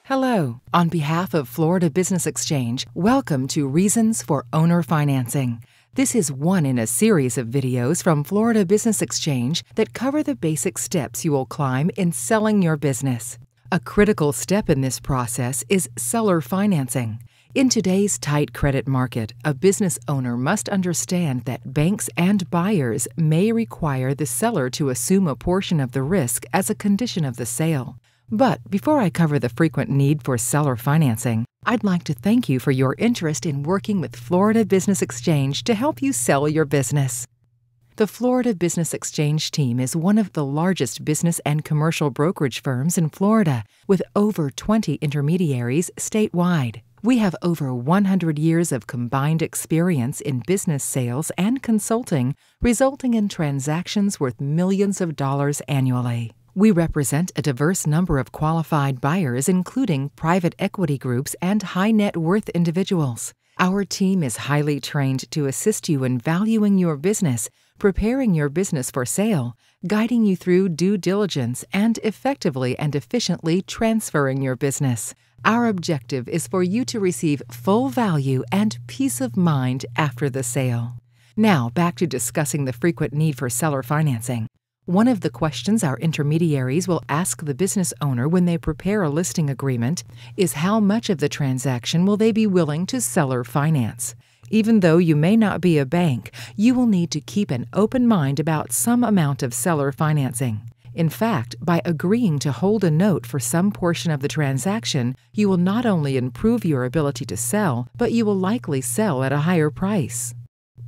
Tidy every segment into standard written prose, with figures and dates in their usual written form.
Hello. On behalf of Florida Business Exchange, welcome to Reasons for Owner Financing. This is one in a series of videos from Florida Business Exchange that cover the basic steps you will climb in selling your business. A critical step in this process is seller financing. In today's tight credit market, a business owner must understand that banks and buyers may require the seller to assume a portion of the risk as a condition of the sale. But before I cover the frequent need for seller financing, I'd like to thank you for your interest in working with Florida Business Exchange to help you sell your business. The Florida Business Exchange team is one of the largest business and commercial brokerage firms in Florida, with over 20 intermediaries statewide. We have over 100 years of combined experience in business sales and consulting, resulting in transactions worth millions of dollars annually. We represent a diverse number of qualified buyers, including private equity groups and high net worth individuals. Our team is highly trained to assist you in valuing your business, preparing your business for sale, guiding you through due diligence, and effectively and efficiently transferring your business. Our objective is for you to receive full value and peace of mind after the sale. Now, back to discussing the frequent need for seller financing. One of the questions our intermediaries will ask the business owner when they prepare a listing agreement is how much of the transaction will they be willing to seller finance. Even though you may not be a bank, you will need to keep an open mind about some amount of seller financing. In fact, by agreeing to hold a note for some portion of the transaction, you will not only improve your ability to sell, but you will likely sell at a higher price.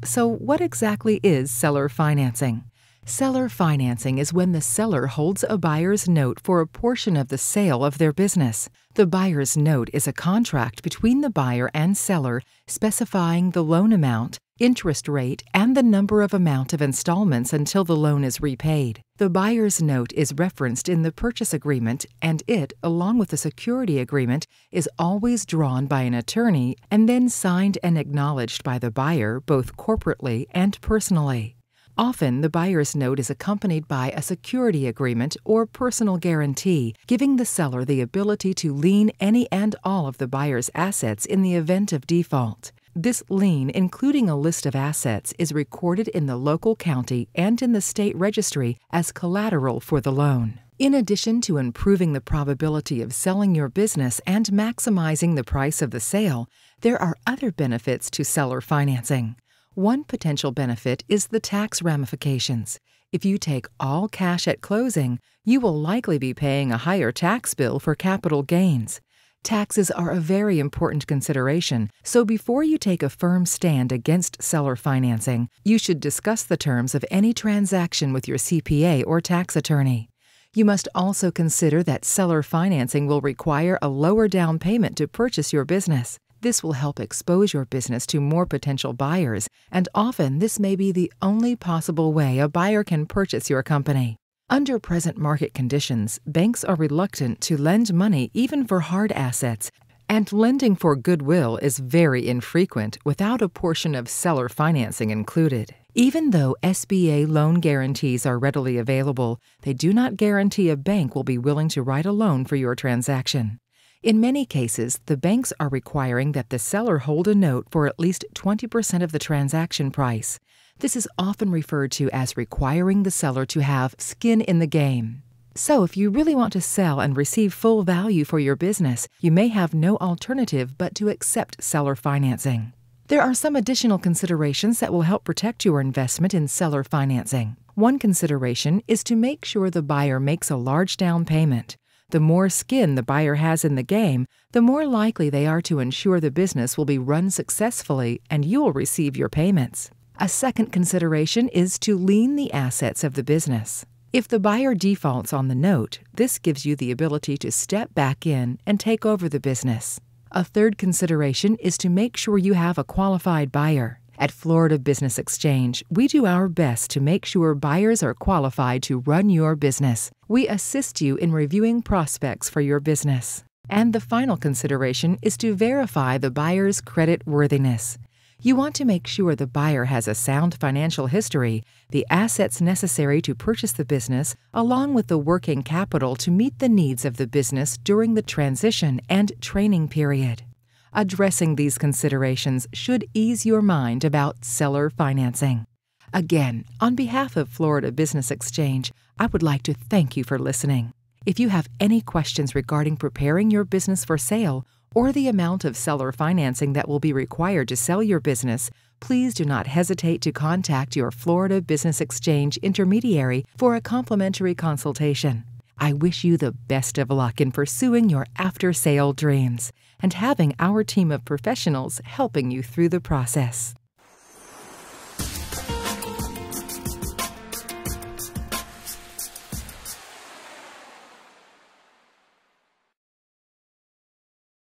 So, what exactly is seller financing? Seller financing is when the seller holds a buyer's note for a portion of the sale of their business. The buyer's note is a contract between the buyer and seller specifying the loan amount, interest rate, and the number of installments until the loan is repaid. The buyer's note is referenced in the purchase agreement, and it, along with the security agreement, is always drawn by an attorney and then signed and acknowledged by the buyer both corporately and personally. Often, the buyer's note is accompanied by a security agreement or personal guarantee, giving the seller the ability to lien any and all of the buyer's assets in the event of default. This lien, including a list of assets, is recorded in the local county and in the state registry as collateral for the loan. In addition to improving the probability of selling your business and maximizing the price of the sale, there are other benefits to seller financing. One potential benefit is the tax ramifications. If you take all cash at closing, you will likely be paying a higher tax bill for capital gains. Taxes are a very important consideration, so before you take a firm stand against seller financing, you should discuss the terms of any transaction with your CPA or tax attorney. You must also consider that seller financing will require a lower down payment to purchase your business. This will help expose your business to more potential buyers, and often this may be the only possible way a buyer can purchase your company. Under present market conditions, banks are reluctant to lend money even for hard assets, and lending for goodwill is very infrequent without a portion of seller financing included. Even though SBA loan guarantees are readily available, they do not guarantee a bank will be willing to write a loan for your transaction. In many cases, the banks are requiring that the seller hold a note for at least 20% of the transaction price. This is often referred to as requiring the seller to have skin in the game. So if you really want to sell and receive full value for your business, you may have no alternative but to accept seller financing. There are some additional considerations that will help protect your investment in seller financing. One consideration is to make sure the buyer makes a large down payment. The more skin the buyer has in the game, the more likely they are to ensure the business will be run successfully and you will receive your payments. A second consideration is to lien the assets of the business. If the buyer defaults on the note, this gives you the ability to step back in and take over the business. A third consideration is to make sure you have a qualified buyer. At Florida Business Exchange, we do our best to make sure buyers are qualified to run your business. We assist you in reviewing prospects for your business. And the final consideration is to verify the buyer's credit worthiness. You want to make sure the buyer has a sound financial history, the assets necessary to purchase the business, along with the working capital to meet the needs of the business during the transition and training period. Addressing these considerations should ease your mind about seller financing. Again, on behalf of Florida Business Exchange, I would like to thank you for listening. If you have any questions regarding preparing your business for sale or the amount of seller financing that will be required to sell your business, please do not hesitate to contact your Florida Business Exchange intermediary for a complimentary consultation. I wish you the best of luck in pursuing your after-sale dreams and having our team of professionals helping you through the process.